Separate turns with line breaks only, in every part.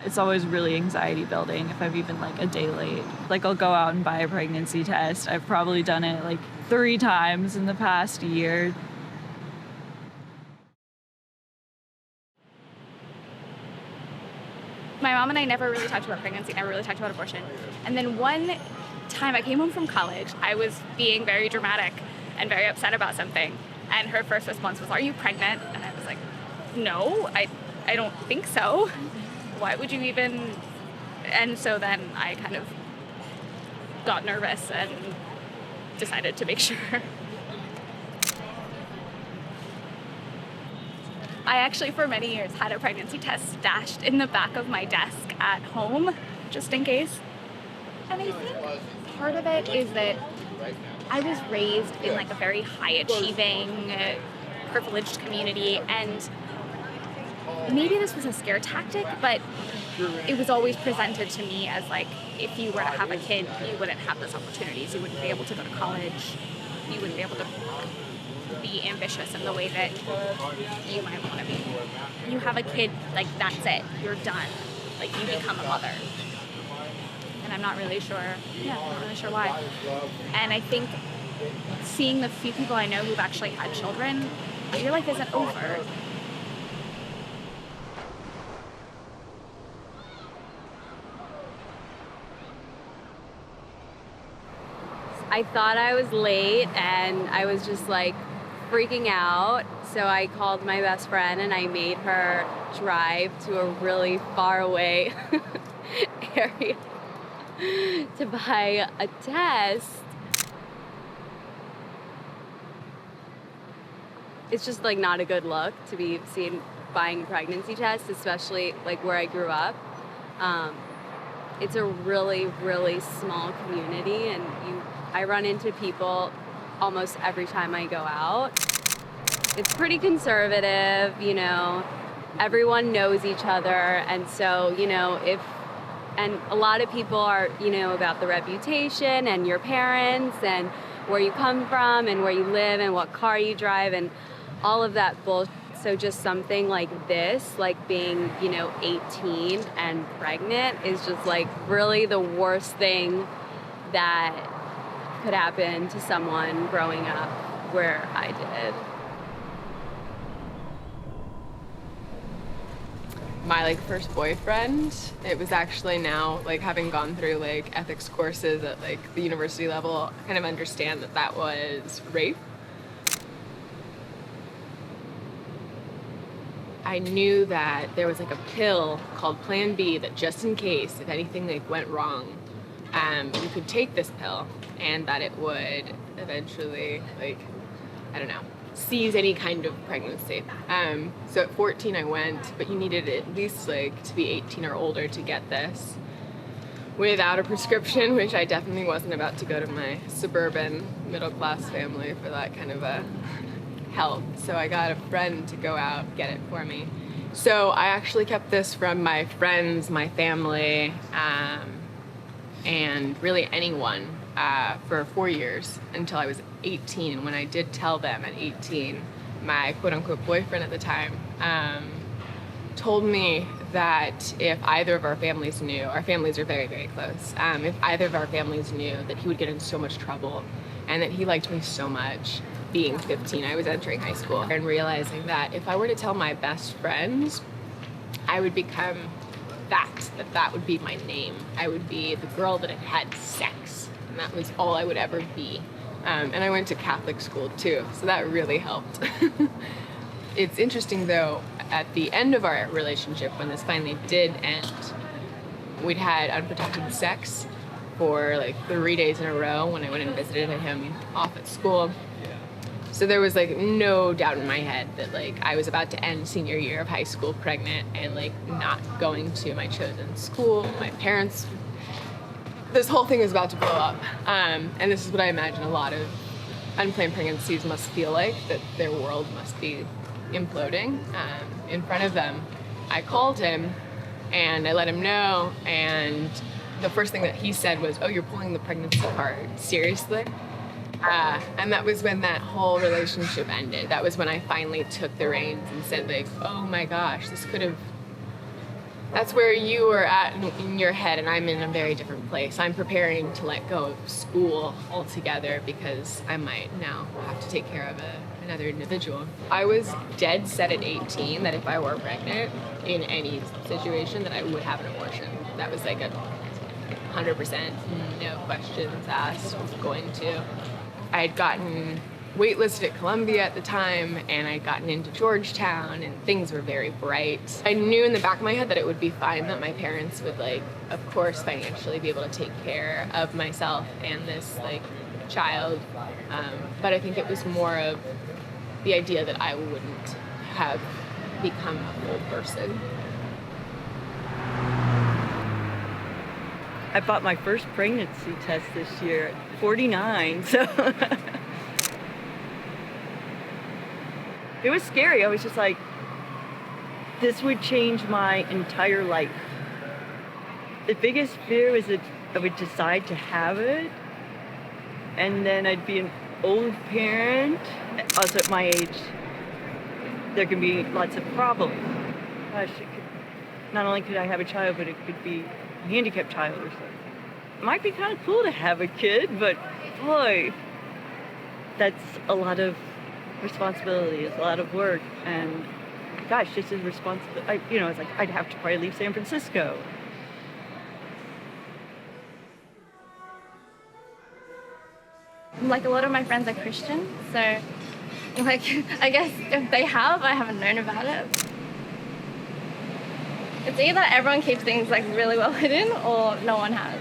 It's always really anxiety building if I'm even like a day late. Like I'll go out and buy a pregnancy test. I've probably done it like 3 times in the past year.
My mom and I never really talked about pregnancy, never really talked about abortion. And then one time I came home from college, I was being very dramatic and very upset about something. And her first response was, "Are you pregnant?" And I was like, "No, I don't think so. Why would you even?" And so then I kind of got nervous and decided to make sure. I actually, for many years, had a pregnancy test stashed in the back of my desk at home, just in case. And I think part of it is that I was raised in like a very high-achieving, privileged community, and maybe this was a scare tactic, but it was always presented to me as like, if you were to have a kid, you wouldn't have those opportunities. You wouldn't be able to go to college. You wouldn't be able to be ambitious in the way that you might want to be. You have a kid, like that's it. You're done. Like you become a mother. And I'm not really sure. Yeah, I'm not really sure why. And I think seeing the few people I know who've actually had children, your life isn't over.
I thought I was late and I was just like freaking out. So I called my best friend and I made her drive to a really far away area to buy a test. It's just like not a good look to be seen buying a pregnancy test, especially like where I grew up. It's a really, really small community, and I run into people almost every time I go out. It's pretty conservative, you know, everyone knows each other, and so, you know, and a lot of people are, you know, about the reputation and your parents and where you come from and where you live and what car you drive and all of that bullshit. So just something like this, like being, you know, 18 and pregnant is just like really the worst thing that could happen to someone growing up where I did.
My like first boyfriend, it was actually now like having gone through like ethics courses at like the university level, I kind of understand that that was rape. I knew that there was like a pill called Plan B that just in case, if anything like went wrong, you could take this pill and that it would eventually like, I don't know, seize any kind of pregnancy. So at 14 I went, but you needed at least like to be 18 or older to get this without a prescription, which I definitely wasn't about to go to my suburban middle class family for that kind of a help. So I got a friend to go out, get it for me. So I actually kept this from my friends, my family, and really anyone for 4 years until I was 18. And when I did tell them at 18, my quote-unquote boyfriend at the time told me that if either of our families knew, our families are very, very close, if either of our families knew that he would get in so much trouble and that he liked me so much. Being 15, I was entering high school and realizing that if I were to tell my best friends, I would become that would be my name. I would be the girl that had had sex, and that was all I would ever be. And I went to Catholic school too, so that really helped. It's interesting though, at the end of our relationship, when this finally did end, we'd had unprotected sex for like 3 days in a row when I went and visited him off at school. So there was like no doubt in my head that like I was about to end senior year of high school pregnant and like not going to my chosen school. My parents, this whole thing was about to blow up. And this is what I imagine a lot of unplanned pregnancies must feel like, that their world must be imploding in front of them. I called him and I let him know, and the first thing that he said was, "Oh, you're pulling the pregnancy card, seriously?" And that was when that whole relationship ended. That was when I finally took the reins and said like, oh my gosh, this could have That's where you are at in your head, and I'm in a very different place. I'm preparing to let go of school altogether because I might now have to take care of another individual. I was dead set at 18 that if I were pregnant in any situation that I would have an abortion. That was like 100%, no questions asked, was going to. I had gotten waitlisted at Columbia at the time, and I'd gotten into Georgetown, and things were very bright. I knew in the back of my head that it would be fine, that my parents would, like, of course, financially be able to take care of myself and this, like, child. But I think it was more of the idea that I wouldn't have become a full person.
I bought my first pregnancy test this year at 49, so it was scary. I was just like, this would change my entire life. The biggest fear was that I would decide to have it, and then I'd be an old parent. Also at my age, there can be lots of problems. Gosh, not only could I have a child, but it could be a handicapped child or something. It might be kind of cool to have a kid, but boy, that's a lot of responsibility, it's a lot of work, and gosh, just as responsible. It's like I'd have to probably leave San Francisco.
Like, a lot of my friends are Christian, so, like, I guess if they have, I haven't known about it. It's either everyone keeps things, like, really well hidden, or no one has.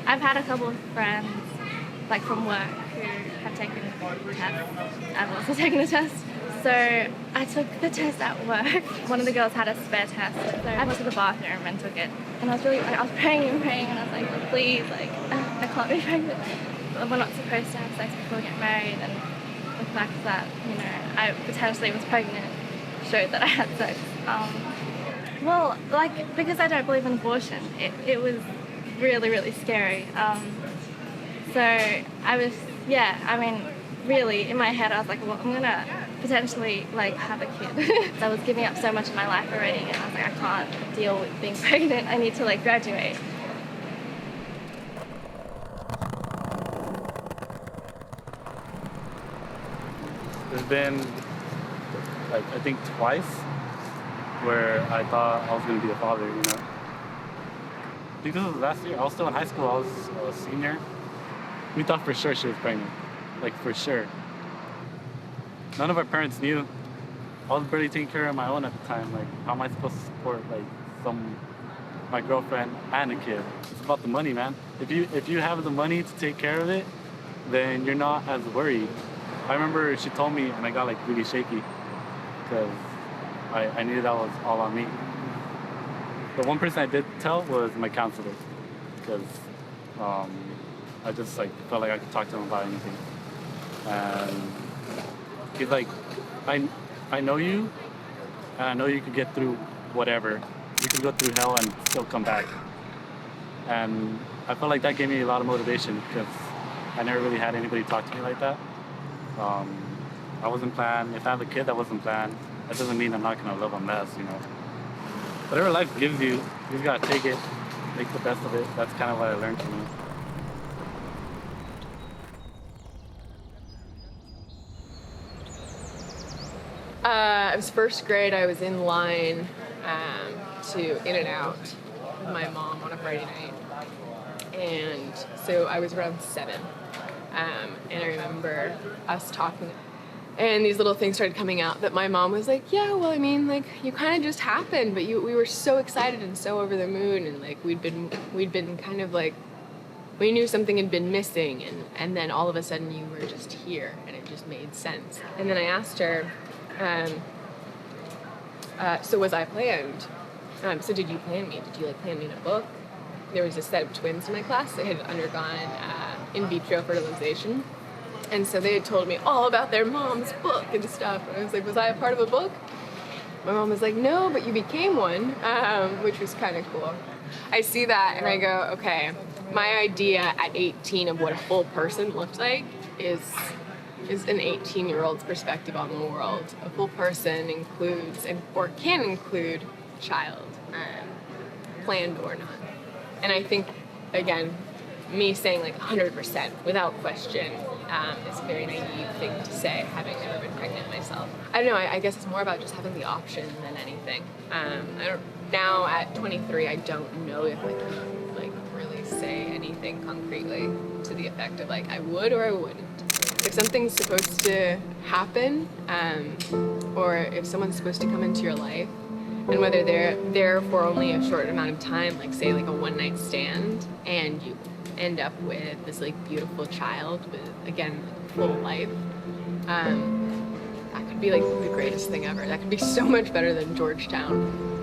I've had a couple of friends, like, from work who have taken the test. I've also taken the test. So I took the test at work. One of the girls had a spare test, so I went to the bathroom and took it. And I was praying, and I was like, oh, please, like, I can't be pregnant. We're not supposed to have sex before we get married, and the fact that, I potentially was pregnant showed that I had sex. Well, like, because I don't believe in abortion, it was really, really scary. So I was, really, in my head, I was like, well, I'm gonna potentially, like, have a kid. I was giving up so much of my life already, and I was like, I can't deal with being pregnant. I need to, like, graduate.
There's been, like, I think twice where I thought I was going to be a father, Because last year, I was still in high school, I was a senior. We thought for sure she was pregnant, like, for sure. None of our parents knew. I was barely taking care of my own at the time. Like, how am I supposed to support, like, my girlfriend and a kid? It's about the money, man. If you have the money to take care of it, then you're not as worried. I remember she told me, and I got, like, really shaky because I knew that was all on me. The one person I did tell was my counselor, because I just, like, felt like I could talk to him about anything. And he's like, I know you, and I know you could get through whatever. You can go through hell and still come back. And I felt like that gave me a lot of motivation, because I never really had anybody talk to me like that. I wasn't planned. If I have a kid, that wasn't planned. That doesn't mean I'm not gonna live a mess, Whatever life gives you, you've got to take it, make the best of it. That's kind of what I learned from it.
It was first grade. I was in line to In-N-Out with my mom on a Friday night. And so I was around 7. And I remember us talking, and these little things started coming out that my mom was like, yeah, well, I mean, like, you kind of just happened, but we were so excited and so over the moon, and, like, we'd been kind of, like, we knew something had been missing, and then all of a sudden you were just here, and it just made sense. And then I asked her, so was I planned? So did you plan me? Did you, like, plan me in a book? There was a set of twins in my class that had undergone in vitro fertilization. And so they had told me all about their mom's book and stuff. And I was like, was I a part of a book? My mom was like, no, but you became one, which was kind of cool. I see that and I go, okay, my idea at 18 of what a full person looks like is an 18-year-old's perspective on the world. A full person includes, or can include, a child. planned or not. And I think, again, me saying like 100% without question is a very naive thing to say, having never been pregnant myself. I don't know, I guess it's more about just having the option than anything. Now at 23, I don't know if I can like really say anything concretely to the effect of like I would or I wouldn't. If something's supposed to happen, or if someone's supposed to come into your life, and whether they're there for only a short amount of time, like say like a one-night stand, and you end up with this like beautiful child with, again, full life, that could be like the greatest thing ever. That could be so much better than Georgetown.